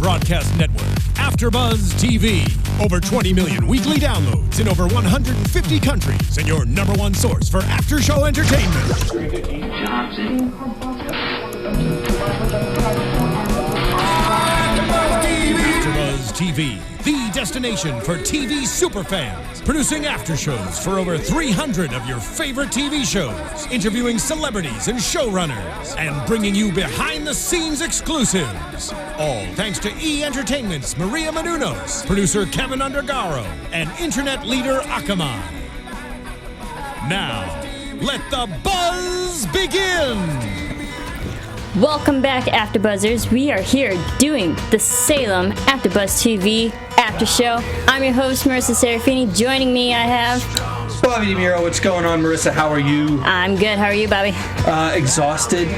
broadcast network, AFTERBUZZ TV. Over 20 million weekly downloads in over 150 countries, and your number one source for after-show entertainment. AFTERBUZZ TV, the destination for TV superfans. Producing aftershows for over 300 of your favorite TV shows. Interviewing celebrities and showrunners. And bringing you behind-the-scenes exclusives. All thanks to E! Entertainment's Maria Menounos, producer Kevin Undergaro, and internet leader Akamai. Now, let the buzz begin! Welcome back, AfterBuzzers. We are here doing the Salem AfterBuzz TV After Show. I'm your host, Marisa Serafini. Joining me, I have Bobby DeMuro. What's going on, Marisa? How are you? I'm good. How are you, Bobby? Exhausted,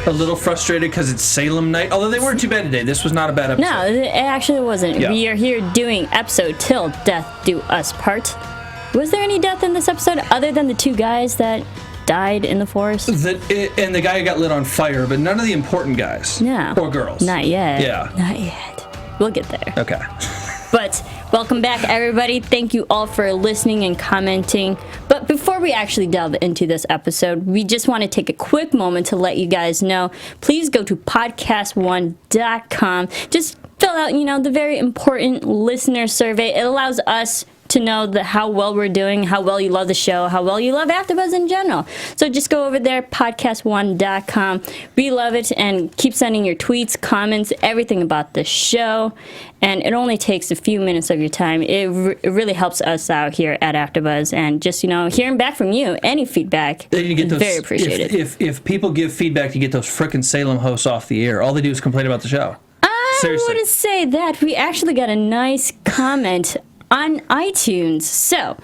a little frustrated because it's Salem night. Although they weren't too bad today. This was not a bad episode. No, it actually wasn't. Yeah. We are here doing episode Till Death Do Us Part. Was there any death in this episode other than the two guys that died in the forest? And the guy who got lit on fire, but none of the important guys. No. Or girls. Not yet. Yeah. Not yet. We'll get there. Okay. But welcome back, everybody. Thank you all for listening and commenting. But before we actually delve into this episode, we just want to take a quick moment to let you guys know. Please go to podcast1.com. Just fill out, the very important listener survey. It allows us to know how well we're doing, how well you love the show, how well you love AfterBuzz in general. So just go over there, podcast1.com. We love it, and keep sending your tweets, comments, everything about the show. And it only takes a few minutes of your time. It really helps us out here at AfterBuzz, and just hearing back from you, any feedback, you get is those, very appreciated. If people give feedback, you get those frickin' Salem hosts off the air. All they do is complain about the show. Seriously. I wouldn't say that. We actually got a nice comment on iTunes. So,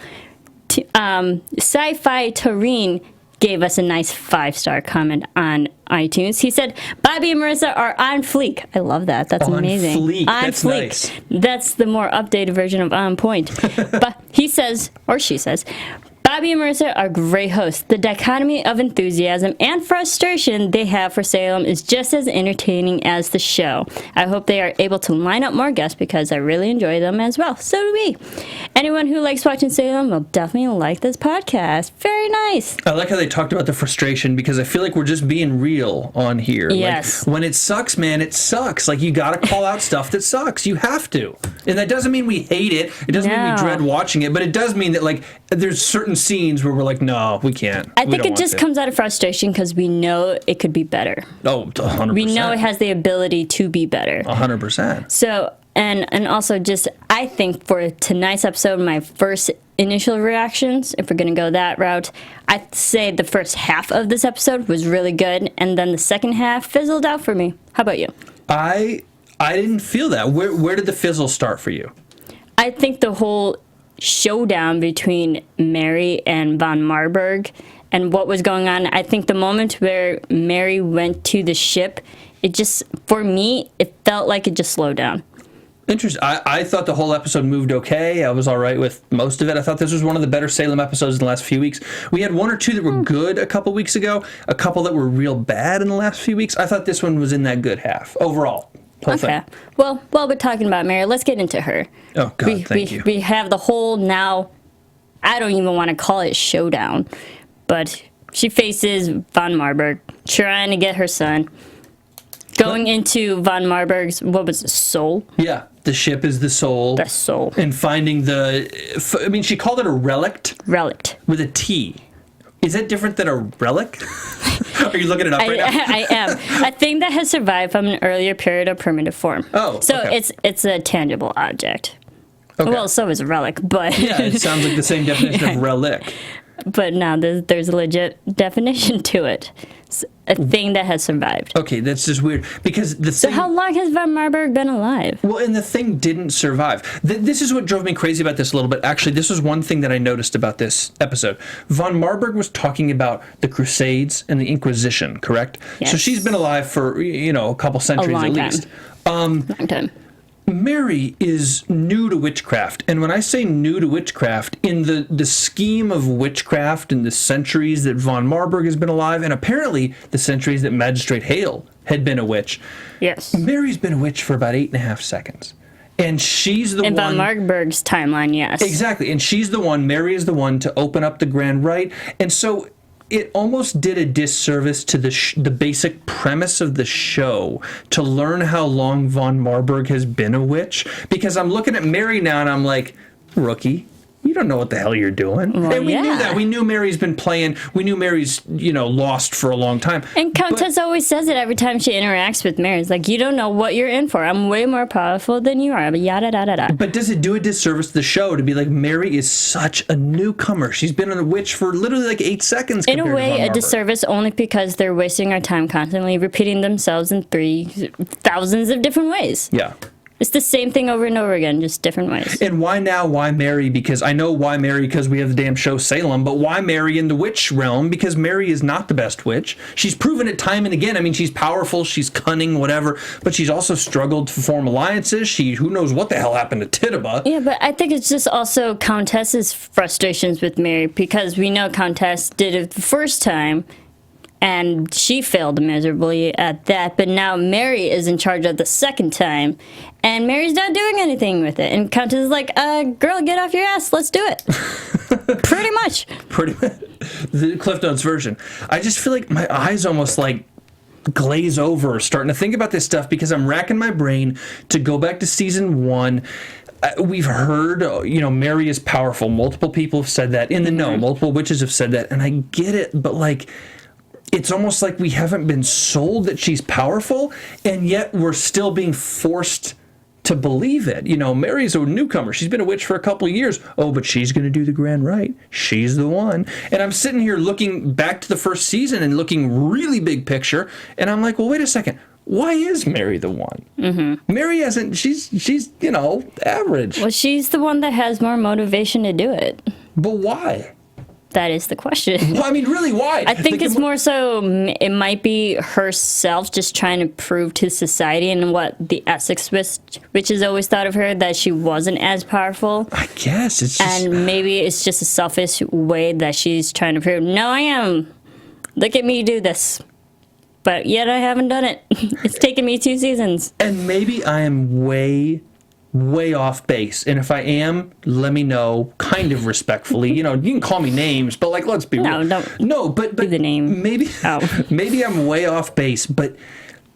Sci-Fi Tareen gave us a nice 5-star comment on iTunes. He said, Bobby and Marisa are on fleek. I love that. That's amazing. Fleek. On That's fleek. Nice. That's the more updated version of on point. But he says, or she says, Bobby and Marisa are great hosts. The dichotomy of enthusiasm and frustration they have for Salem is just as entertaining as the show. I hope they are able to line up more guests because I really enjoy them as well. So do we. Anyone who likes watching Salem will definitely like this podcast. Very nice. I like how they talked about the frustration because I feel like we're just being real on here. Yes. Like, when it sucks, man, it sucks. Like, you got to call out stuff that sucks. You have to. And that doesn't mean we hate it. It doesn't mean we dread watching it. But it does mean that, like, there's certain scenes where we're like, no, we can't. I think it just comes out of frustration because we know it could be better. Oh, 100%. We know it has the ability to be better. 100%. So, and also just, I think for tonight's episode, my first initial reactions, if we're going to go that route, I'd say the first half of this episode was really good, and then the second half fizzled out for me. How about you? I didn't feel that. Where did the fizzle start for you? I think the whole showdown between Mary and von Marburg and what was going on, I think the moment where Mary went to the ship, it just, for me, it felt like it just slowed down. Interesting. I thought the whole episode moved okay. I was all right with most of it. I thought this was one of the better Salem episodes in the last few weeks. We had one or two that were good a couple weeks ago, a couple that were real bad in the last few weeks. I thought this one was in that good half overall. Whole thing. Well, while we're talking about Mary, let's get into her. Oh, God, thank you. We have the whole now, I don't even want to call it showdown, but she faces von Marburg, trying to get her son, going into von Marburg's, what was it, soul? Yeah, the ship is the soul. The soul. And finding she called it a relic. Relic. With a T. Is that different than a relic? Are you looking it up right now? I am. A thing that has survived from an earlier period of primitive form. Oh, so okay. it's a tangible object. Okay. Well, so is a relic, but yeah, it sounds like the same definition of relic. But now there's a legit definition to it. It's a thing that has survived. Okay, that's just weird because So how long has von Marburg been alive? Well, and the thing didn't survive. This is what drove me crazy about this a little bit. Actually, this was one thing that I noticed about this episode. Von Marburg was talking about the Crusades and the Inquisition, correct? Yes. So she's been alive for, a couple centuries at least. Long time. Mary is new to witchcraft, and when I say new to witchcraft, in the scheme of witchcraft in the centuries that von Marburg has been alive, and apparently the centuries that Magistrate Hale had been a witch. Yes. Mary's been a witch for about 8.5 seconds. And she's the one... In von Marburg's timeline, yes. Exactly. And she's the one, Mary is the one to open up the grand rite. And so it almost did a disservice to the basic premise of the show to learn how long von Marburg has been a witch. Because I'm looking at Mary now and I'm like, rookie, you don't know what the hell you're doing. Well, and we knew that. We knew Mary's been playing. We knew Mary's, lost for a long time. And Countess always says it every time she interacts with Mary. It's like, you don't know what you're in for. I'm way more powerful than you are. But yada, da, da, da. But does it do a disservice to the show to be like, Mary is such a newcomer? She's been a witch for literally like 8 seconds. In a way, a disservice only because they're wasting our time constantly repeating themselves in thousands of different ways. Yeah. It's the same thing over and over again, just different ways. And why now? Why Mary? Because I know why Mary, because we have the damn show Salem, but why Mary in the witch realm? Because Mary is not the best witch. She's proven it time and again. I mean, she's powerful, she's cunning, whatever, but she's also struggled to form alliances. Who knows what the hell happened to Tituba? Yeah, but I think it's just also Countess's frustrations with Mary, because we know Countess did it the first time, and she failed miserably at that, but now Mary is in charge of the second time, and Mary's not doing anything with it. And Countess is like, girl, get off your ass, let's do it. Pretty much. The Cliff Notes version. I just feel like my eyes almost like glaze over starting to think about this stuff because I'm racking my brain to go back to season 1. We've heard, Mary is powerful. Multiple people have said that. In the know, multiple witches have said that, and I get it, but like, it's almost like we haven't been sold that she's powerful, and yet we're still being forced to believe it. Mary's a newcomer. She's been a witch for a couple of years. Oh, but she's going to do the grand rite. She's the one. And I'm sitting here looking back to the first season and looking really big picture, and I'm like, well, wait a second. Why is Mary the one? Mm-hmm. Mary hasn't, she's average. Well, she's the one that has more motivation to do it. But why? That is the question. Well, I mean, really, why? I think it's more so it might be herself just trying to prove to society and what the Essex witches always thought of her, that she wasn't as powerful. I guess it's just... And maybe it's just a selfish way that she's trying to prove, no, I am. Look at me do this. But yet I haven't done it. It's taken me 2 seasons. And maybe I am way off base, and if I am, let me know, kind of respectfully. You can call me names, but like, let's be real. But the name. Maybe I'm way off base, but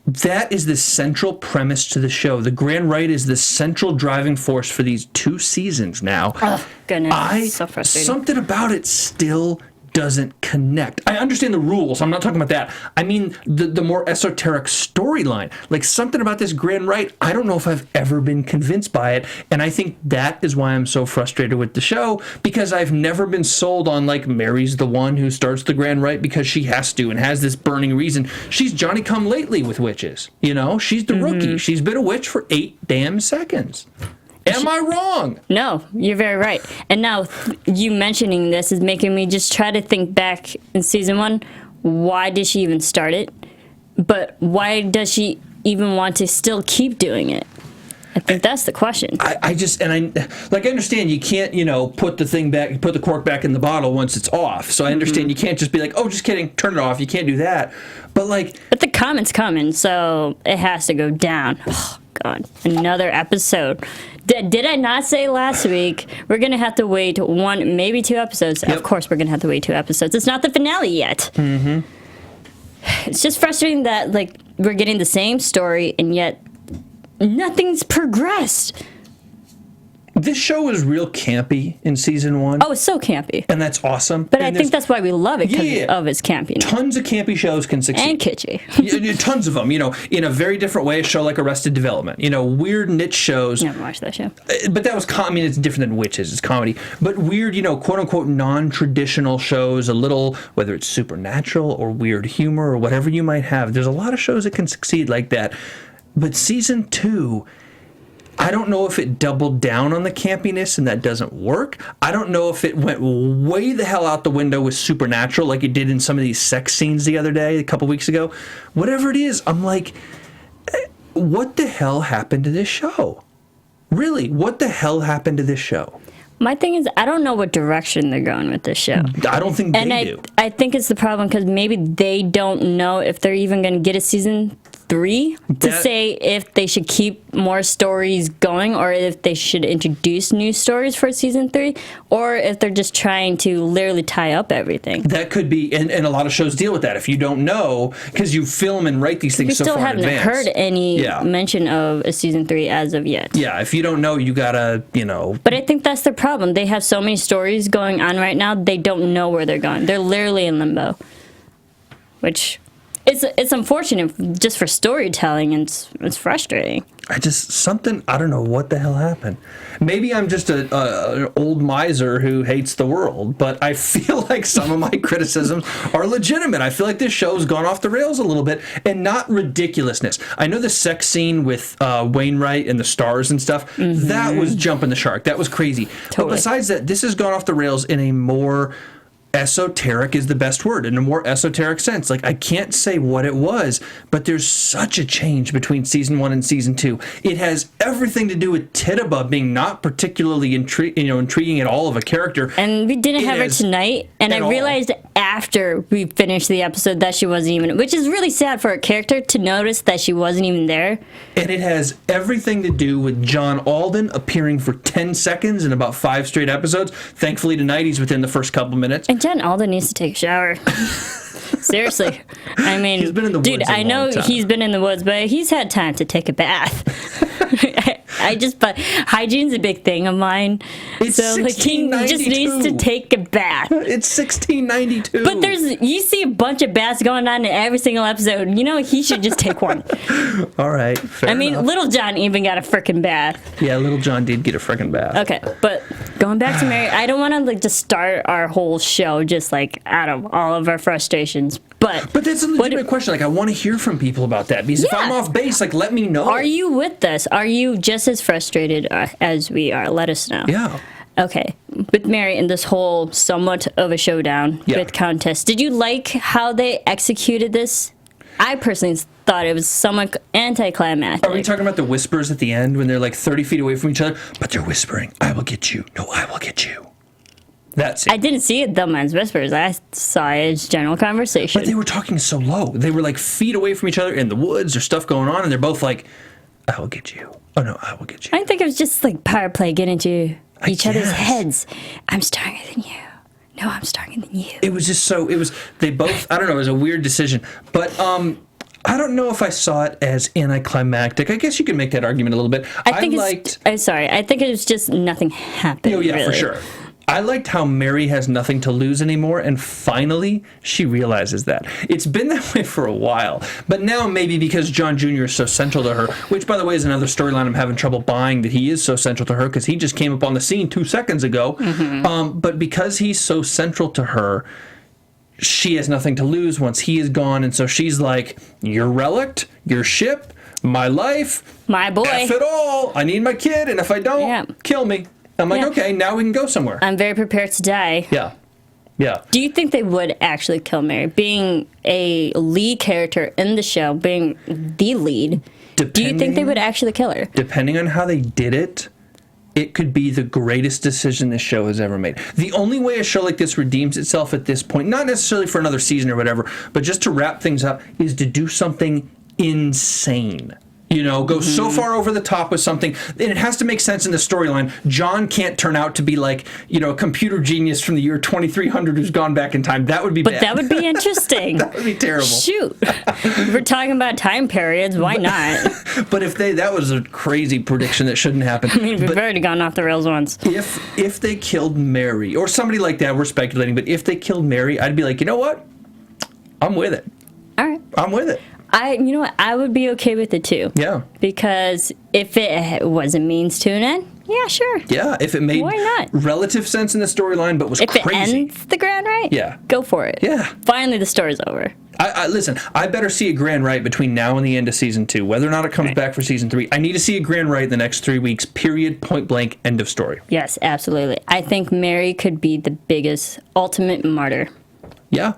that is the central premise to the show. The Grand Rite is the central driving force for these 2 seasons now. Oh goodness, so frustrating. Something about it still doesn't connect. I understand the rules. I'm not talking about that. I mean the more esoteric storyline. Like, something about this Grand Rite, I don't know if I've ever been convinced by it, and I think that is why I'm so frustrated with the show, because I've never been sold on, like, Mary's the one who starts the Grand Rite because she has to and has this burning reason. She's Johnny-come-lately with witches. She's the rookie. She's been a witch for 8 damn seconds. Am I wrong? No, you're very right. And now you mentioning this is making me just try to think back in season 1. Why did she even start it? But why does she even want to still keep doing it? I think that's the question. I understand you can't, put the cork back in the bottle once it's off. So I understand you can't just be like, oh, just kidding, turn it off. You can't do that. But the comment's coming, so it has to go down. Oh, God. Another episode. Did I not say last week we're going to have to wait 1, maybe 2 episodes? Yep. Of course we're going to have to wait 2 episodes. It's not the finale yet. Mm-hmm. It's just frustrating that, we're getting the same story and yet nothing's progressed. This show is real campy in season 1. Oh, it's so campy. And that's awesome. But I think that's why we love it, because of its campiness. Tons of campy shows can succeed. And kitschy. Tons of them, in a very different way. A show like Arrested Development. Weird niche shows. Never watched that show. But that was, it's different than witches. It's comedy. But weird, quote-unquote non-traditional shows, a little, whether it's supernatural or weird humor or whatever you might have. There's a lot of shows that can succeed like that. But season 2... I don't know if it doubled down on the campiness and that doesn't work. I don't know if it went way the hell out the window with supernatural like it did in some of these sex scenes the other day, a couple weeks ago. Whatever it is, I'm like, what the hell happened to this show? Really, what the hell happened to this show? My thing is, I don't know what direction they're going with this show. I don't think they do. I think it's the problem because maybe they don't know if they're even going to get a season 3 to say if they should keep more stories going or if they should introduce new stories for season 3 or if they're just trying to literally tie up everything. That could be, and a lot of shows deal with that. If you don't know, because you film and write these things so far in advance. We still haven't heard any mention of a season 3 as of yet. Yeah, if you don't know, you gotta, But I think that's the problem. They have so many stories going on right now, they don't know where they're going. They're literally in limbo. Which, it's unfortunate just for storytelling, and it's frustrating. I don't know what the hell happened. Maybe I'm just an old miser who hates the world, but I feel like some of my criticisms are legitimate. I feel like this show's gone off the rails a little bit, and not ridiculousness. I know the sex scene with Wainwright and the stars and stuff, that was jumping the shark. That was crazy. Totally. But besides that, this has gone off the rails in a more esoteric is the best word, in a more esoteric sense. Like, I can't say what it was, but there's such a change between season 1 and season 2. It has everything to do with Tituba being not particularly intriguing at all of a character. And we didn't have her tonight, and I realized after we finished the episode that she wasn't even, which is really sad for a character to notice that she wasn't even there. And it has everything to do with John Alden appearing for 10 seconds in about 5 straight episodes. Thankfully tonight he's within the first couple minutes. And John Alden needs to take a shower. Seriously. I mean, he's been in the woods dude, I know he's been in the woods, but he's had time to take a bath. But hygiene's a big thing of mine. It's so like, he just needs to take a bath. It's 1692. But you see a bunch of baths going on in every single episode. He should just take one. All right. Fair enough. Little John even got a frickin' bath. Yeah, Little John did get a frickin' bath. Okay, but going back to Mary, I don't want to just start our whole show just out of all of our frustrations. But that's a legitimate question. I want to hear from people about that, because if I'm off base, let me know. Are you with us? Are you just as frustrated as we are? Let us know. Yeah. Okay. With Mary and this whole somewhat of a showdown with Countess, did you like how they executed this? I personally thought it was somewhat anticlimactic. Are we talking about the whispers at the end when they're 30 feet away from each other? But they're whispering, "I will get you. No, I will get you." That's it. I didn't see it, though, man's whispers. I saw it as general conversation. But they were talking so low. They were feet away from each other in the woods. There's stuff going on, and they're both like, "I will get you. Oh, no, I will get you." I think it was just power play, get into each other's heads. I'm stronger than you. No, I'm stronger than you. It was just they both, I don't know, it was a weird decision. But, I don't know if I saw it as anticlimactic. I guess you could make that argument a little bit. I think it was just nothing happened. Oh, yeah, really. For sure. I liked how Mary has nothing to lose anymore, and finally she realizes that. It's been that way for a while, but now maybe because John Jr. is so central to her, which, by the way, is another storyline I'm having trouble buying, that he is so central to her, because he just came up on the scene 2 seconds ago. But because he's so central to her, she has nothing to lose once he is gone, and so she's like, "Your relict, your ship, my life, my boy. F it all. I need my kid, and if I don't, kill me." I'm like, okay, now we can go somewhere. I'm very prepared to die. Yeah. Yeah. Do you think they would actually kill Mary? Being a lead character in the show, being the lead, do you think they would actually kill her? Depending on how they did it, it could be the greatest decision this show has ever made. The only way a show like this redeems itself at this point, not necessarily for another season or whatever, but just to wrap things up, is to do something insane. Go so far over the top with something, and it has to make sense in the storyline. John can't turn out to be a computer genius from the year 2300 who's gone back in time. That would be bad. But that would be interesting. That would be terrible. Shoot. We're talking about time periods. Why not? But that was a crazy prediction that shouldn't happen. I mean, we've already gone off the rails once. If they killed Mary, or somebody like that, we're speculating, but if they killed Mary, I'd be like, you know what? I'm with it. All right. I'm with it. You know what? I would be okay with it too. Yeah. Because if it was a means to an end, yeah, sure. Yeah, if it made relative sense in the storyline, but was crazy. If it ends the grand right, go for it. Yeah. Finally, the story's over. Listen, I better see a grand right between now and the end of season 2, whether or not it comes back for season 3. I need to see a grand right in the next 3 weeks, period, point blank, end of story. Yes, absolutely. I think Mary could be the biggest, ultimate martyr. Yeah.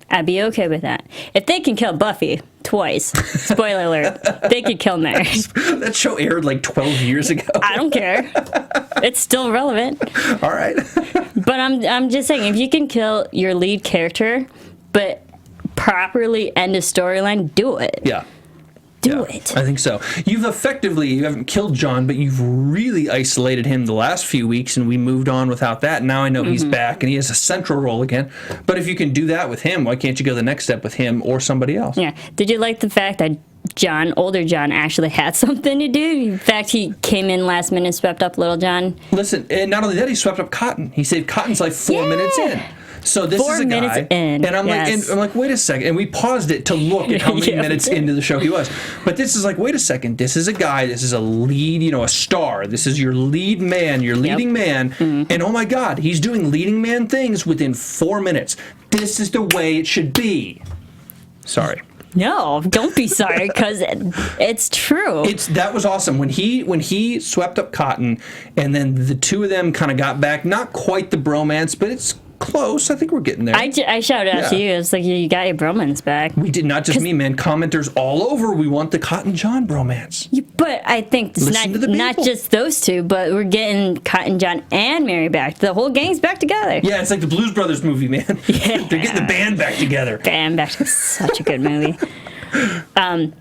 I'd be okay with that. If they can kill Buffy twice, spoiler alert, they could kill Mary. That show aired 12 years ago. I don't care. It's still relevant. All right. But I'm just saying, if you can kill your lead character, but properly end a storyline, do it. Yeah. do it. I think so. You haven't killed John, but you've really isolated him the last few weeks, and we moved on without that. Now I know he's back, and he has a central role again. But if you can do that with him, why can't you go the next step with him or somebody else? Yeah. Did you like the fact that older John, actually had something to do? In fact, he came in last minute, swept up little John. Listen, and not only that, he swept up Cotton. He saved Cotton's life 4 minutes in. So this 4 is a minutes guy, in, and I'm like, wait a second, and we paused it to look at how many minutes into the show he was. But this is like, wait a second, this is a guy, this is a lead, a star. This is your lead man, your leading man, and oh my God, he's doing leading man things within 4 minutes. This is the way it should be. Sorry. No, don't be sorry, because it's true. That was awesome when he swept up Cotton, and then the two of them kind of got back. Not quite the bromance, but it's close. I think we're getting there. I shouted out to you. It's like, you got your bromance back. We did, not just me, man. Commenters all over. We want the Cotton John bromance. But I think it's not just those two, but we're getting Cotton John and Mary back. The whole gang's back together. Yeah, it's like the Blues Brothers movie, man. Yeah. They're getting the band back together. Band back together. Such a good movie.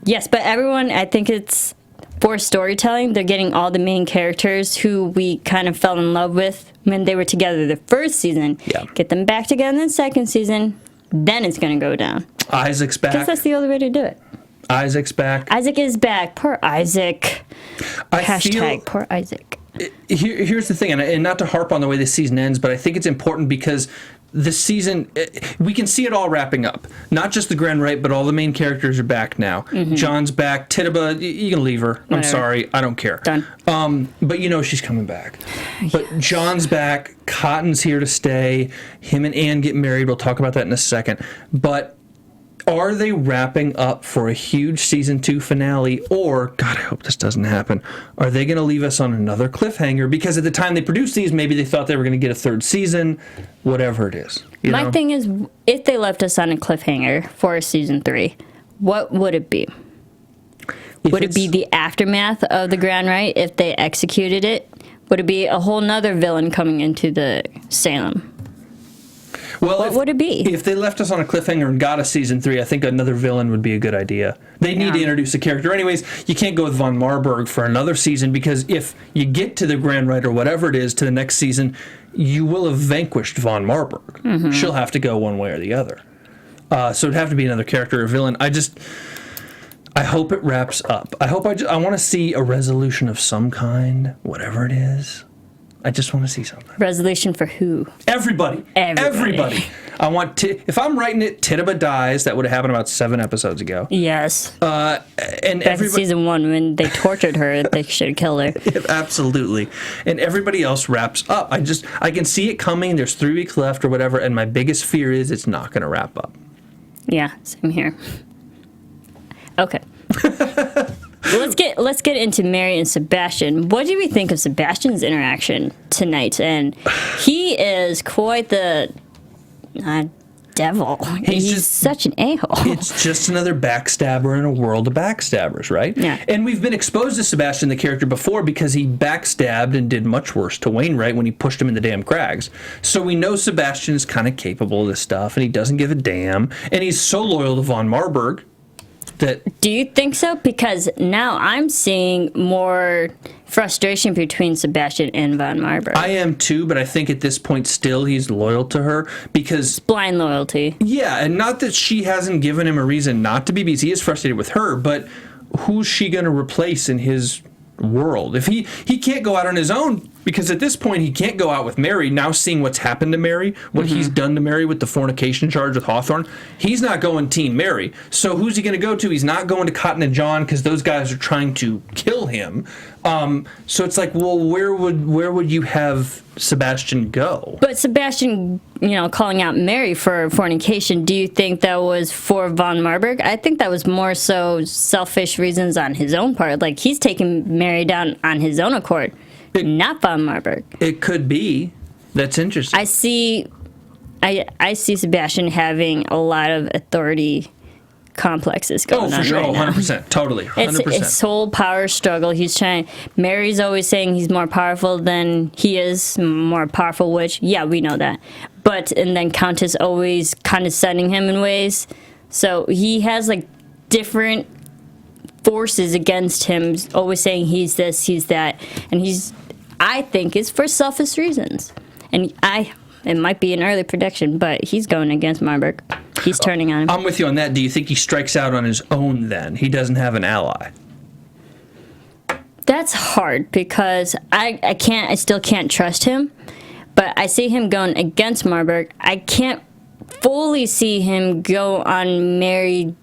Yes, but everyone, I think it's for storytelling. They're getting all the main characters who we kind of fell in love with when they were together the first season. Yeah. Get them back together in the second season, then it's going to go down. Isaac's back. Because that's the only way to do it. Isaac's back. Isaac is back. Poor Isaac. Poor Isaac. Here's the thing, and not to harp on the way this season ends, but I think it's important because this season, we can see it all wrapping up. Not just the Grand Right, but all the main characters are back now. John's back. Tituba, you can leave her. I'm sorry. I don't care. Done. But she's coming back. But John's back. Cotton's here to stay. Him and Anne get married. We'll talk about that in a second. But are they wrapping up for a huge season 2 finale, or, God, I hope this doesn't happen, are they going to leave us on another cliffhanger? Because at the time they produced these, maybe they thought they were going to get a third season, whatever it is. My thing is, if they left us on a cliffhanger for season 3, what would it be? Would it be the aftermath of the Grand Right if they executed it? Would it be a whole nother villain coming into the Salem? Well, what would it be? If they left us on a cliffhanger and got a season 3, I think another villain would be a good idea. They need to introduce a character. Anyways, you can't go with Von Marburg for another season, because if you get to the Grand Right or whatever it is to the next season, you will have vanquished Von Marburg. She'll have to go one way or the other. So it'd have to be another character or villain. I hope it wraps up. I want to see a resolution of some kind, whatever it is. I just want to see something. Resolution for who? Everybody. I want if I'm writing it, Tituba dies. That would have happened about 7 episodes ago. Yes. And back in season 1 when they tortured her, they should have killed her. Absolutely. And everybody else wraps up. I can see it coming. There's 3 weeks left or whatever, and my biggest fear is it's not going to wrap up. Yeah, same here. Okay. Let's get into Mary and Sebastian. What do we think of Sebastian's interaction tonight? And he is quite the devil. He's such an a-hole. It's just another backstabber in a world of backstabbers, right? Yeah. And we've been exposed to Sebastian, the character, before because he backstabbed and did much worse to Wainwright when he pushed him in the damn crags. So we know Sebastian is kind of capable of this stuff, and he doesn't give a damn. And he's so loyal to Von Marburg. Do you think so? Because now I'm seeing more frustration between Sebastian and Von Marburg. I am too, but I think at this point still he's loyal to her because... blind loyalty. Yeah, and not that she hasn't given him a reason not to be, because he is frustrated with her, but who's she going to replace in his world? If he can't go out on his own, because at this point he can't go out with Mary, now seeing what's happened to Mary, what he's done to Mary with the fornication charge with Hawthorne, he's not going Team Mary. So who's he going to go to? He's not going to Cotton and John because those guys are trying to kill him. So it's like, well, where would you have Sebastian go? But Sebastian, calling out Mary for fornication, do you think that was for Von Marburg? I think that was more so selfish reasons on his own part. Like, he's taking Mary down on his own accord. Not Von Marburg. It could be. That's interesting. I see Sebastian having a lot of authority complexes going on. Oh, for sure. Right now. 100%. Totally. 100%. It's whole power struggle. He's trying. Mary's always saying he's more powerful than he is, more powerful witch. Yeah, we know that. And then Countess always condescending him in ways. So he has like different forces against him, always saying he's this, he's that, and I think it's for selfish reasons. And it might be an early prediction, but he's going against Marburg. He's turning on him. I'm with you on that. Do you think he strikes out on his own then? He doesn't have an ally. That's hard because I still can't trust him, but I see him going against Marburg. I can't fully see him go on Mary,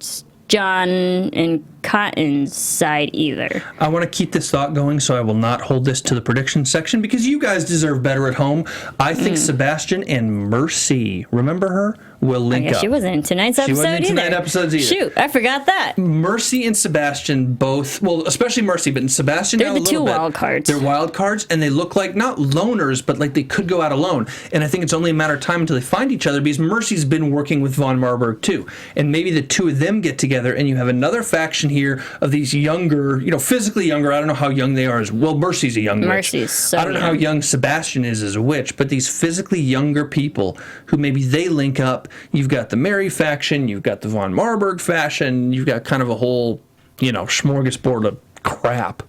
John, and Cotton's side either. I want to keep this thought going, so I will not hold this to the prediction section because you guys deserve better at home. I think Sebastian and Mercy, remember her, will link up. She wasn't in tonight's episode either. She wasn't in tonight's episodes either. Shoot, I forgot that. Mercy and Sebastian both, well, especially Mercy, but in Sebastian they're now the two wild cards. They're wild cards, and they look like not loners, but like they could go out alone. And I think it's only a matter of time until they find each other because Mercy's been working with Von Marburg too. And maybe the two of them get together, and you have another faction here of these younger, physically younger. I don't know how young they are as well. Mercy's a young witch. Mercy's so I don't know how young Sebastian is as a witch, but these physically younger people who maybe they link up. You've got the Mary faction, you've got the Von Marburg faction, you've got kind of a whole, smorgasbord of crap.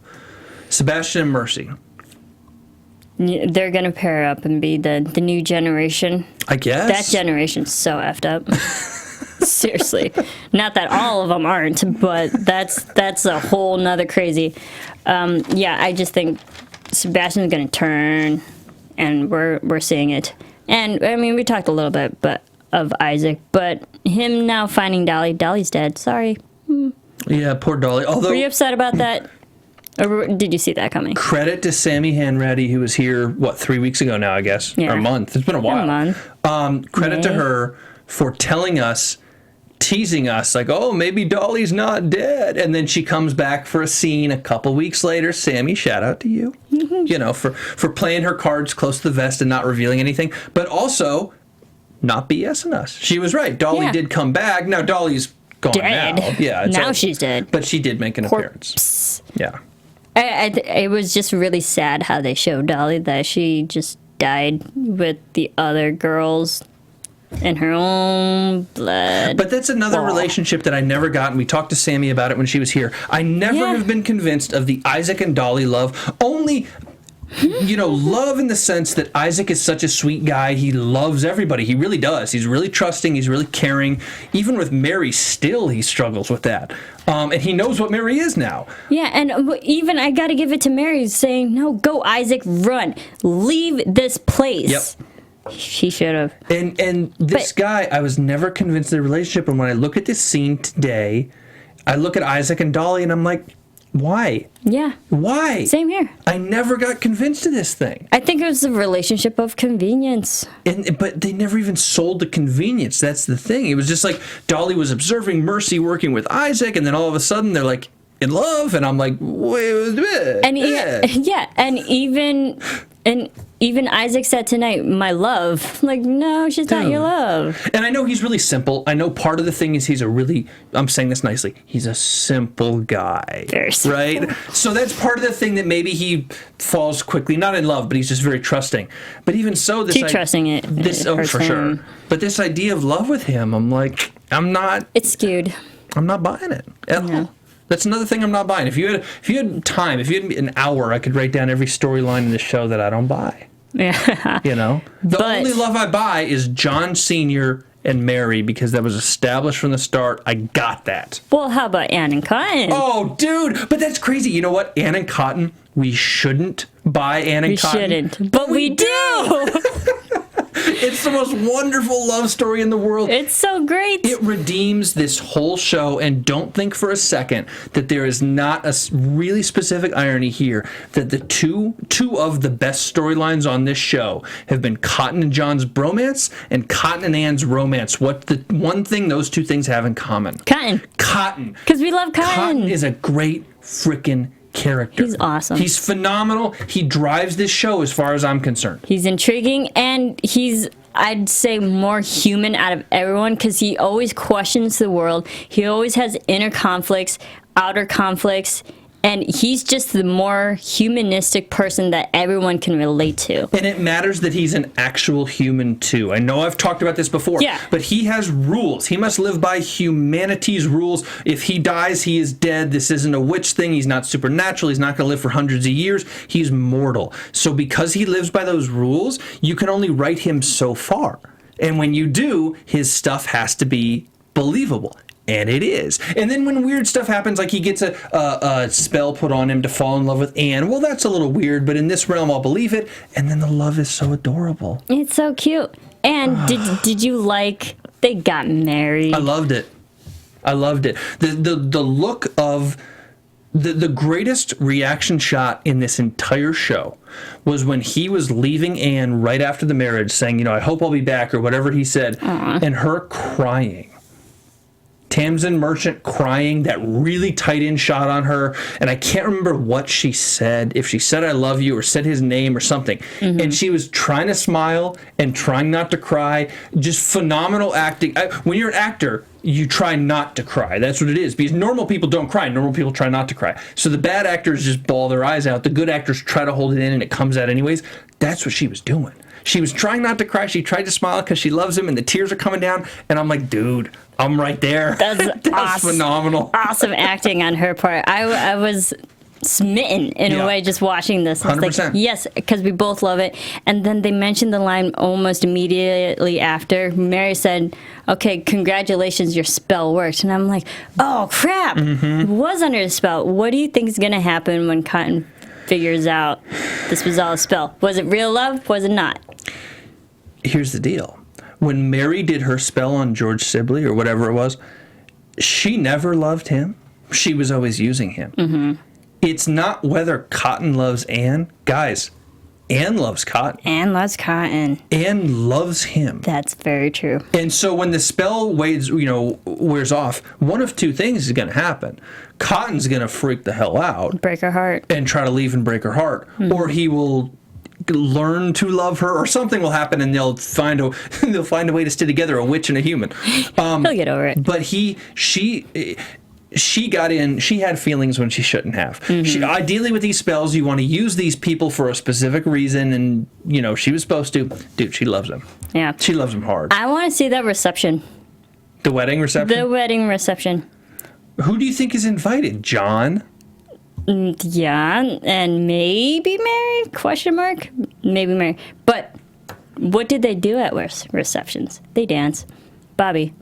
Sebastian and Mercy. They're going to pair up and be the new generation. I guess. That generation's so effed up. Seriously. Not that all of them aren't, but that's a whole nother crazy. I just think Sebastian's going to turn, and we're seeing it. And, I mean, we talked a little bit of Isaac, but him now finding Dolly. Dolly's dead. Sorry. Yeah, poor Dolly. Although, were you upset about that? Or did you see that coming? Credit to Sammy Hanratty, who was here, 3 weeks ago now, I guess? Yeah. Or a month. It's been a while. Credit to her for telling us, teasing us, like, oh, maybe Dolly's not dead. And then she comes back for a scene a couple weeks later. Sammy, shout out to you. For playing her cards close to the vest and not revealing anything. But also, not BSing us. She was right. Dolly did come back. Now, Dolly's gone dead. now. Yeah, now she's dead. But she did make an appearance. Yeah. It was just really sad how they showed Dolly that she just died with the other girls in her own blood. But that's another relationship that I never got, and we talked to Sammy about it when she was here. I never have been convinced of the Isaac and Dolly love. Only, love in the sense that Isaac is such a sweet guy. He loves everybody. He really does. He's really trusting. He's really caring. Even with Mary, still he struggles with that. And he knows what Mary is now. Yeah, and even I got to give it to Mary saying, no, go, Isaac, run. Leave this place. Yep. She should have. And this guy, I was never convinced of the relationship. And when I look at this scene today, I look at Isaac and Dolly, and I'm like, why? Yeah. Why? Same here. I never got convinced of this thing. I think it was a relationship of convenience. But they never even sold the convenience. That's the thing. It was just like Dolly was observing Mercy working with Isaac, and then all of a sudden they're like in love, and I'm like, wait. And even Isaac said tonight, my love. Like, no, she's not your love. And I know he's really simple. I know part of the thing is I'm saying this nicely, he's a simple guy. Very simple. Right? So that's part of the thing that maybe he falls quickly, not in love, but he's just very trusting. But even so, trusting it. For sure. But this idea of love with him, I'm like, It's skewed. I'm not buying it at all. That's another thing I'm not buying. If you had time, if you had an hour, I could write down every storyline in this show that I don't buy. Yeah. The only love I buy is John Sr. and Mary, because that was established from the start. I got that. Well, how about Ann and Cotton? Oh, dude, but that's crazy. You know what? Ann and Cotton, we shouldn't buy Ann and Cotton. We shouldn't, but we do. It's the most wonderful love story in the world. It's so great. It redeems this whole show, and don't think for a second that there is not a really specific irony here that the two of the best storylines on this show have been Cotton and John's bromance and Cotton and Ann's romance. What the one thing those two things have in common? Cotton. Because we love Cotton. Cotton is a great freaking character. He's awesome. He's phenomenal. He drives this show as far as I'm concerned. He's intriguing, and he's, I'd say, more human out of everyone because he always questions the world. He always has inner conflicts, outer conflicts, And he's just the more humanistic person that everyone can relate to. And it matters that he's an actual human, too. I know I've talked about this before, but he has rules. He must live by humanity's rules. If he dies, he is dead. This isn't a witch thing. He's not supernatural. He's not going to live for hundreds of years. He's mortal. So because he lives by those rules, you can only write him so far. And when you do, his stuff has to be believable. And it is. And then when weird stuff happens, like he gets a spell put on him to fall in love with Anne, well, that's a little weird, but in this realm, I'll believe it. And then the love is so adorable. It's so cute. And did you like they got married? I loved it. The look of the greatest reaction shot in this entire show was when he was leaving Anne right after the marriage, saying, I hope I'll be back, or whatever he said, and her crying. Tamsin Merchant crying, that really tight-in shot on her, and I can't remember what she said, if she said I love you or said his name or something, and she was trying to smile and trying not to cry. Just phenomenal acting. When you're an actor, you try not to cry. That's what it is, because normal people don't cry. Normal people try not to cry. So the bad actors just bawl their eyes out. The good actors try to hold it in, and it comes out anyways. That's what she was doing. She was trying not to cry. She tried to smile because she loves him, and the tears are coming down. And I'm like, dude, I'm right there. That's awesome, phenomenal. Awesome acting on her part. I was smitten in a way just watching this. 100%. Like, yes, because we both love it. And then they mentioned the line almost immediately after. Mary said, okay, congratulations, your spell worked. And I'm like, oh, crap. It was under a spell. What do you think is going to happen when Cotton figures out this was all a spell? Was it real love? Was it not? Here's the deal. When Mary did her spell on George Sibley, or whatever it was, she never loved him. She was always using him. It's not whether Cotton loves Anne. Guys, Anne loves Cotton. Anne loves Cotton. Anne loves him. That's very true. And so when the spell wears off, one of two things is going to happen. Cotton's going to freak the hell out. Break her heart. And try to leave and break her heart. Or he will learn to love her, or something will happen, and they'll find a way to stay together, a witch and a human. He'll get over it. But she got in. She had feelings when she shouldn't have. Ideally, with these spells, you want to use these people for a specific reason, and she was supposed to. Dude, she loves him. Yeah, she loves him hard. I want to see that reception. The wedding reception. The wedding reception. Who do you think is invited? John. Yeah, and maybe Mary? Question mark. Maybe Mary. But what did they do at receptions? They dance. Bobby.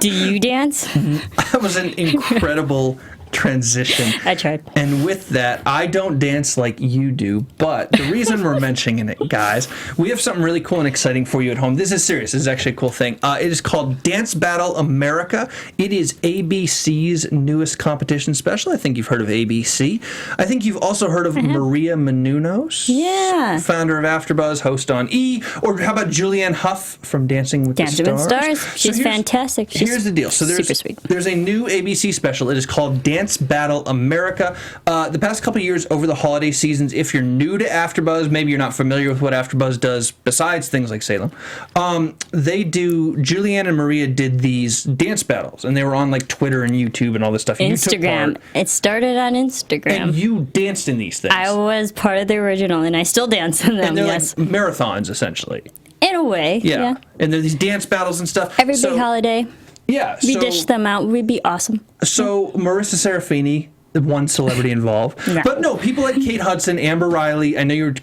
Do you dance? That was an incredible transition. I tried. And with that, I don't dance like you do, but the reason we're mentioning it, guys, we have something really cool and exciting for you at home. This is serious. This is actually a cool thing. It is called Dance Battle America. It is ABC's newest competition special. I think you've heard of ABC. I think you've also heard of Maria Menounos. Yeah. Founder of AFTERBUZZ, host on E! Or how about Julianne Hough from Dancing with the Stars? She's fantastic. Here's the deal. So super sweet. There's a new ABC special. It is called Dance Battle America. The past couple of years over the holiday seasons, if you're new to AFTERBUZZ, maybe you're not familiar with what AFTERBUZZ does besides things like Salem, Julianne and Maria did these dance battles, and they were on like Twitter and YouTube and all this stuff. Instagram. It started on Instagram. And you danced in these things. I was part of the original, and I still dance in them. And they're like marathons, essentially. In a way, yeah. And they're these dance battles and stuff. Every big holiday. Yeah. We dish them out. We'd be awesome. So Marisa Serafini, the one celebrity involved. No. But no, people like Kate Hudson, Amber Riley. I know you're...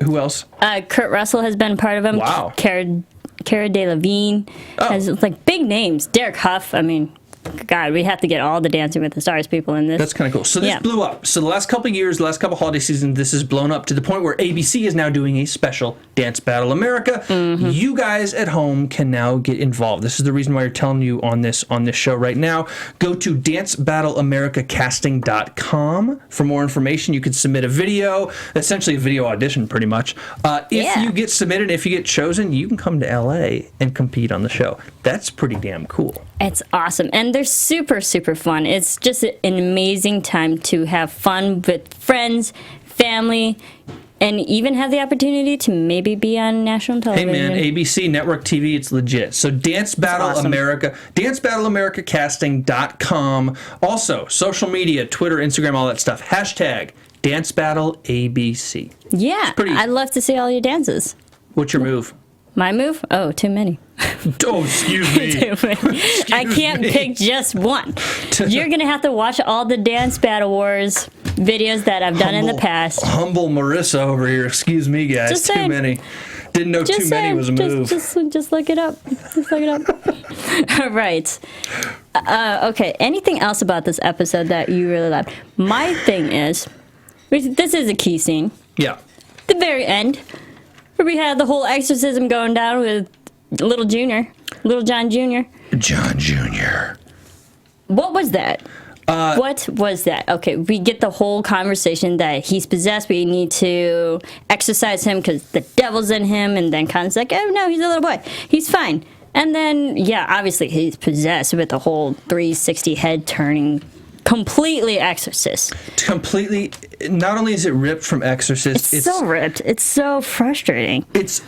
Who else? Kurt Russell has been part of them. Wow. Cara Delevingne has like big names. Derek Huff. I mean, God, we have to get all the Dancing with the Stars people in this. That's kind of cool. So this blew up. So the last couple of years, the last couple of holiday seasons, this has blown up to the point where ABC is now doing a special Dance Battle America. You guys at home can now get involved. This is the reason why you're telling you on this show right now. Go to dancebattleamericacasting.com for more information. You can submit a video, essentially a video audition pretty much. If you get submitted, if you get chosen, you can come to LA and compete on the show. That's pretty damn cool. It's awesome. And they're super, super fun. It's just an amazing time to have fun with friends, family, and even have the opportunity to maybe be on national television. Hey man, ABC Network TV, it's legit. So Dance Battle awesome. America, dancebattleamericacasting.com. Also, social media, Twitter, Instagram, all that stuff. Hashtag Dance Battle ABC. Yeah, I'd love to see all your dances. What's your move? My move? Oh, too many. Oh, excuse me. I can't pick just one. You're going to have to watch all the Dance Battle Wars videos that I've done in the past. Humble Marisa over here. Excuse me, guys. Just too saying. many. Didn't know too many was a move. Just look it up. Just look it up. All right. Okay, anything else about this episode that you really loved? My thing is, this is a key scene. Yeah. The very end, where we had the whole exorcism going down with Little John Jr. John Jr. What was that? What was that? Okay, we get the whole conversation that he's possessed. We need to exorcise him because the devil's in him. And then Connor's like, oh, no, he's a little boy. He's fine. And then, yeah, obviously he's possessed with the whole 360 head turning. Completely Exorcist. Completely. Not only is it ripped from Exorcist, it's so ripped. It's so frustrating. It's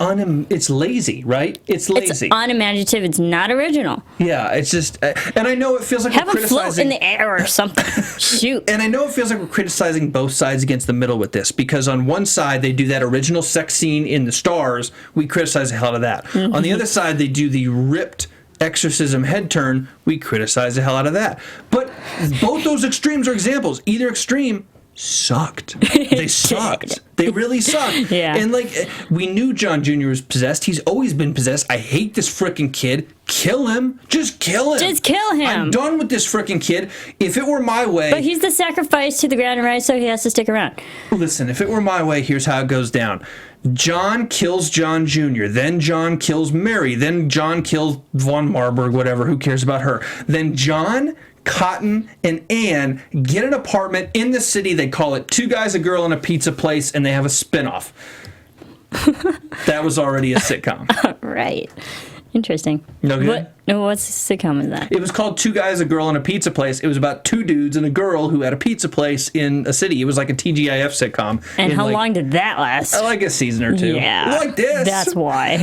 lazy, right? It's lazy. It's unimaginative. It's not original. Yeah, it's just, and I know it feels like have we're criticizing. Have a float in the air or something. Shoot. And I know it feels like we're criticizing both sides against the middle with this, because on one side they do that original sex scene in The Stars. We criticize the hell out of that. Mm-hmm. On the other side, they do the ripped exorcism head turn. We criticize the hell out of that. But both those extremes are examples. Either extreme sucked. They sucked. They really sucked. Yeah. And like, we knew John Jr. was possessed. He's always been possessed. I hate this frickin' kid. Kill him. Just kill him. Just kill him. I'm done with this frickin' kid. If it were my way... But he's the sacrifice to the ground and right, so he has to stick around. Listen, if it were my way, here's how it goes down. John kills John Jr., then John kills Mary, then John kills Von Marburg, whatever, who cares about her. Then John, Cotton, and Anne get an apartment in the city. They call it Two Guys, a Girl, and a Pizza Place, and they have a spinoff. That was already a sitcom. Right. Interesting. No good? What's the sitcom is that? It was called Two Guys, a Girl, and a Pizza Place. It was about two dudes and a girl who had a pizza place in a city. It was like a TGIF sitcom. And how long did that last? Like a season or two. Yeah. Like this. That's why.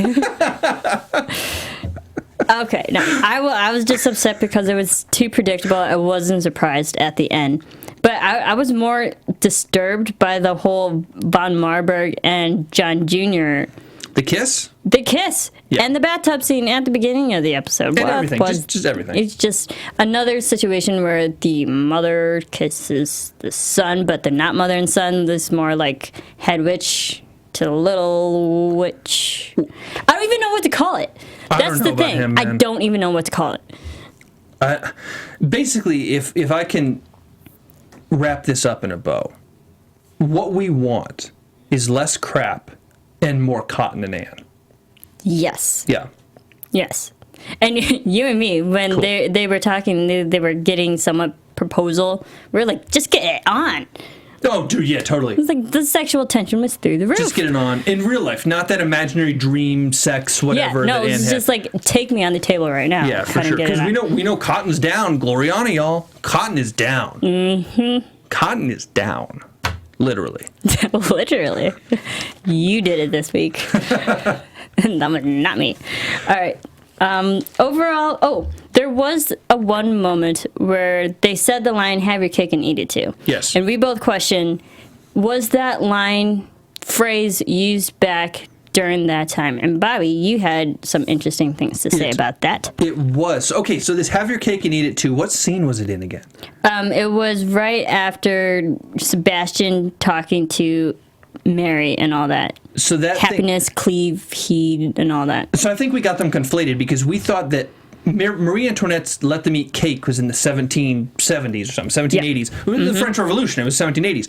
Okay, no, I was just upset because it was too predictable. I wasn't surprised at the end. But I was more disturbed by the whole Von Marburg and John Jr. The kiss? The kiss. Yeah. And the bathtub scene at the beginning of the episode. And everything. Just everything. It's just another situation where the mother kisses the son, but they're not mother and son. This more like head witch to little witch. I don't even know what to call it. That's the thing. I don't even know what to call it. Basically, if I can wrap this up in a bow, what we want is less crap and more Cotton and Anne. Yes. Yeah. Yes. And you and me, when they were talking, they were getting some proposal, we were like, just get it on. Oh, dude, yeah, totally. It was like the sexual tension was through the roof. Just get it on. In real life, not that imaginary dream sex, whatever. Yeah, no, that it's Anne just like, take me on the table right now. Yeah, for sure. Because we know Cotton's down. Gloriana, y'all. Cotton is down. Mm-hmm. Cotton is down. Literally. Literally. You did it this week. Not me. All right. Overall, there was one moment where they said the line, have your cake and eat it too. Yes. And we both questioned, was that line phrase used back during that time? And Bobby, you had some interesting things to say about that. It was. Okay, so this have your cake and eat it too, what scene was it in again? It was right after Sebastian talking to Mary and all that. So that happiness, cleave, heed, and all that. So I think we got them conflated because we thought that Marie Antoinette's Let Them Eat Cake was in the 1770s or something, 1780s. Yeah. It was the French Revolution. It was 1780s.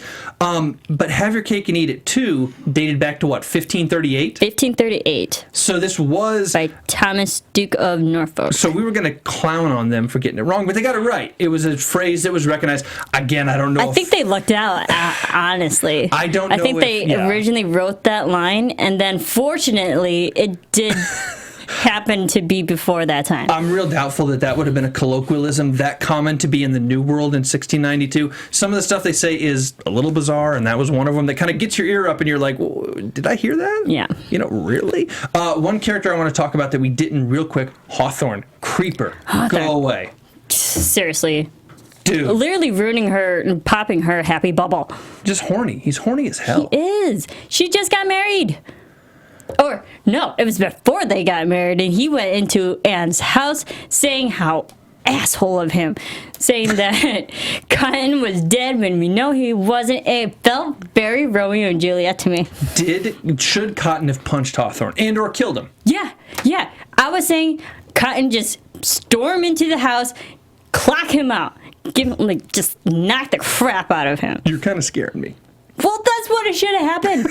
But Have Your Cake and Eat It Too dated back to what, 1538? 1538. So this was... by Thomas, Duke of Norfolk. So we were going to clown on them for getting it wrong, but they got it right. It was a phrase that was recognized. Again, I don't know I think they lucked out, honestly. I don't know I think they originally wrote that line, and then fortunately, it did... happened to be before that time. I'm real doubtful that would have been a colloquialism, that common to be in the New World in 1692. Some of the stuff they say is a little bizarre, and that was one of them that kind of gets your ear up, and you're like, did I hear that? Yeah. Really? One character I want to talk about that we didn't real quick, Hawthorne. Creeper. Hawthorne. Go away. Seriously. Dude. Literally ruining her and popping her happy bubble. Just horny. He's horny as hell. He is. She just got married. Or, no, it was before they got married, and he went into Anne's house saying how asshole of him, saying that Cotton was dead when we know he wasn't. It felt very Romeo and Juliet to me. Should Cotton have punched Hawthorne and or killed him? Yeah. I was saying Cotton just storm into the house, clock him out, give him, just knock the crap out of him. You're kind of scaring me. Well, that's what it should have happened.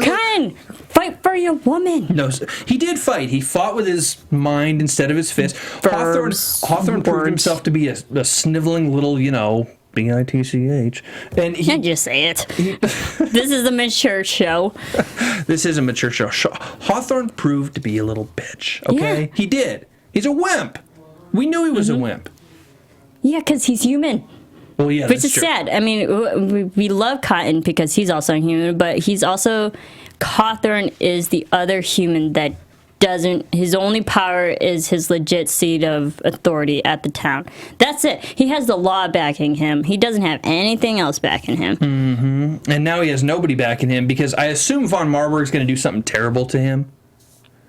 Cotton, fight for your woman. No, he did fight. He fought with his mind instead of his fist. Hawthorne proved himself to be a sniveling little, bitch. And he Can't just say it. This is a mature show. This is a mature show. Hawthorne proved to be a little bitch, okay? Yeah. He did. He's a wimp. We knew he was a wimp. Yeah, because he's human. Well, yeah, Which is sad. I mean, we love Cotton because he's also human, but he's also... Hawthorne is the other human that doesn't... His only power is his legit seat of authority at the town. That's it. He has the law backing him. He doesn't have anything else backing him. Mm-hmm. And now he has nobody backing him because I assume Von Marburg's going to do something terrible to him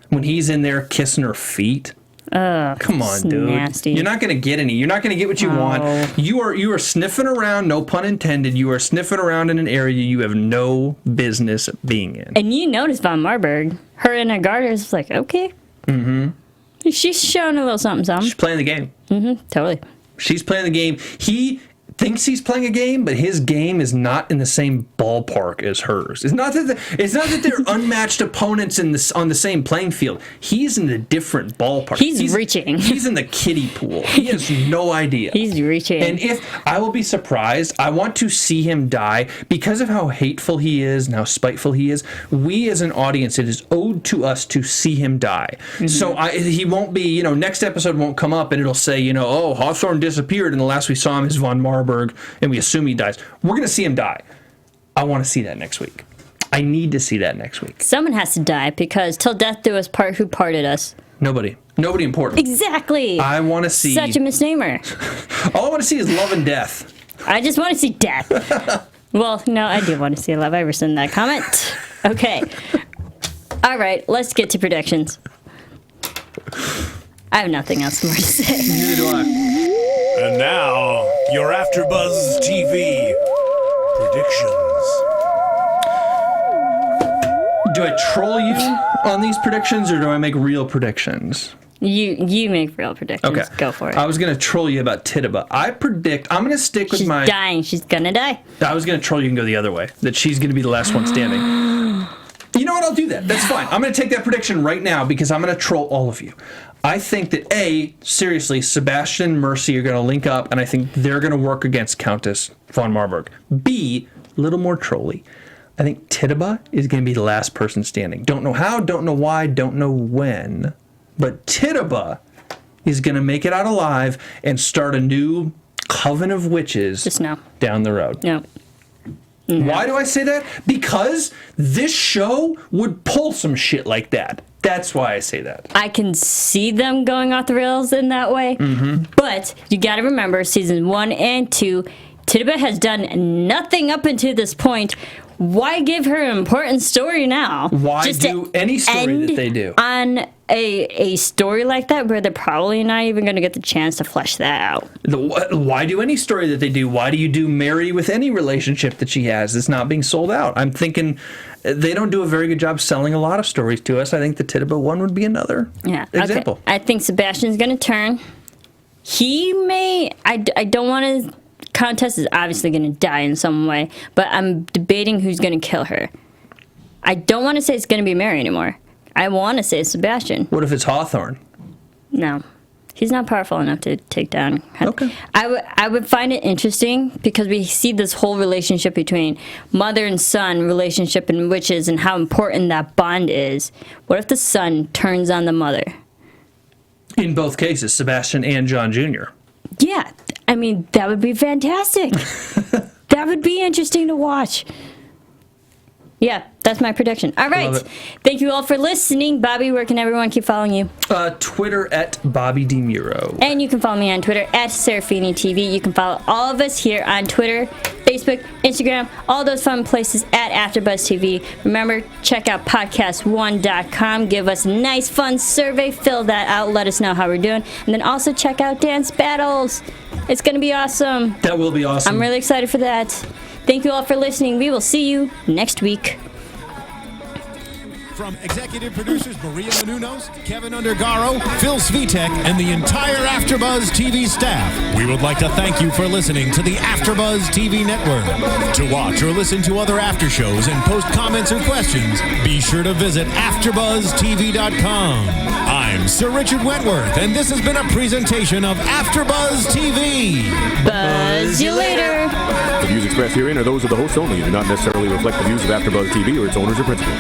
when he's in there kissing her feet. Come on, dude. Nasty. You're not going to get any. You're not going to get what you want. You are sniffing around, no pun intended. You are sniffing around in an area you have no business being in. And you notice Von Marburg, her and her garters, was like, okay. Mm-hmm. She's showing a little something. She's playing the game. Mm-hmm, totally. She's playing the game. He thinks he's playing a game, but his game is not in the same ballpark as hers. It's not that they're unmatched opponents on the same playing field. He's in a different ballpark. He's reaching. He's in the kiddie pool. He has no idea. He's reaching. And I will be surprised, I want to see him die because of how hateful he is and how spiteful he is. We as an audience, it is owed to us to see him die. Mm-hmm. So he won't be, next episode won't come up and it'll say, oh, Hawthorne disappeared and the last we saw him is Von Marburg. And we assume he dies. We're going to see him die. I want to see that next week. I need to see that next week. Someone has to die because till death do us part, who parted us? Nobody important. Exactly. I want to see... Such a misnomer. All I want to see is love and death. I just want to see death. Well, no, I do want to see love. I rescind that comment. Okay. All right, let's get to predictions. I have nothing else more to say. Neither do I. And now, your AfterBuzz TV predictions. Do I troll you on these predictions, or do I make real predictions? You make real predictions. Okay. Go for it. I was going to troll you about Tituba. I'm going to stick with She's dying. She's going to die. I was going to troll you and go the other way, that she's going to be the last one standing. You know what? I'll do that. That's fine. I'm going to take that prediction right now because I'm going to troll all of you. I think that, seriously, Sebastian and Mercy are going to link up, and I think they're going to work against Countess von Marburg. B, a little more trolly, I think Tituba is going to be the last person standing. Don't know how, don't know why, don't know when, but Tituba is going to make it out alive and start a new coven of witches Just no. down the road. No. Why do I say that? Because this show would pull some shit like that. That's why I say that. I can see them going off the rails in that way. Mm-hmm. But you got to remember, season 1 and 2, Tituba has done nothing up until this point. Why give her an important story now? Why just do any story that they do on a story like that where they're probably not even going to get the chance to flesh that out? Why do any story that they do? Why do you do Mary with any relationship that she has that's not being sold out? I'm thinking they don't do a very good job selling a lot of stories to us. I think the Tituba one would be another example. Okay. I think Sebastian's going to turn. He may... I don't want to... Countess is obviously going to die in some way, but I'm debating who's going to kill her. I don't want to say it's going to be Mary anymore. I want to say it's Sebastian. What if it's Hawthorne? No. He's not powerful enough to take down. Okay. I would find it interesting because we see this whole relationship between mother and son relationship in witches and how important that bond is. What if the son turns on the mother? In both cases, Sebastian and John Jr. Yeah, I mean, that would be fantastic. That would be interesting to watch. Yeah, that's my prediction. All right. Thank you all for listening. Bobby, where can everyone keep following you? Twitter at Bobby DeMuro. And you can follow me on Twitter at Serafini TV. You can follow all of us here on Twitter, Facebook, Instagram, all those fun places at AFTERBUZZ TV. Remember, check out podcast1.com. Give us a nice, fun survey. Fill that out. Let us know how we're doing. And then also check out Dance Battles. It's going to be awesome. That will be awesome. I'm really excited for that. Thank you all for listening. We will see you next week. From executive producers Maria Menounos, Kevin Undergaro, Phil Svitek, and the entire AfterBuzz TV staff, we would like to thank you for listening to the AfterBuzz TV network. To watch or listen to other after shows and post comments or questions, be sure to visit AfterBuzzTV.com. I'm Sir Richard Wentworth, and this has been a presentation of AfterBuzz TV. Buzz you later. The views expressed herein are those of the hosts only and do not necessarily reflect the views of AfterBuzz TV or its owners or principals.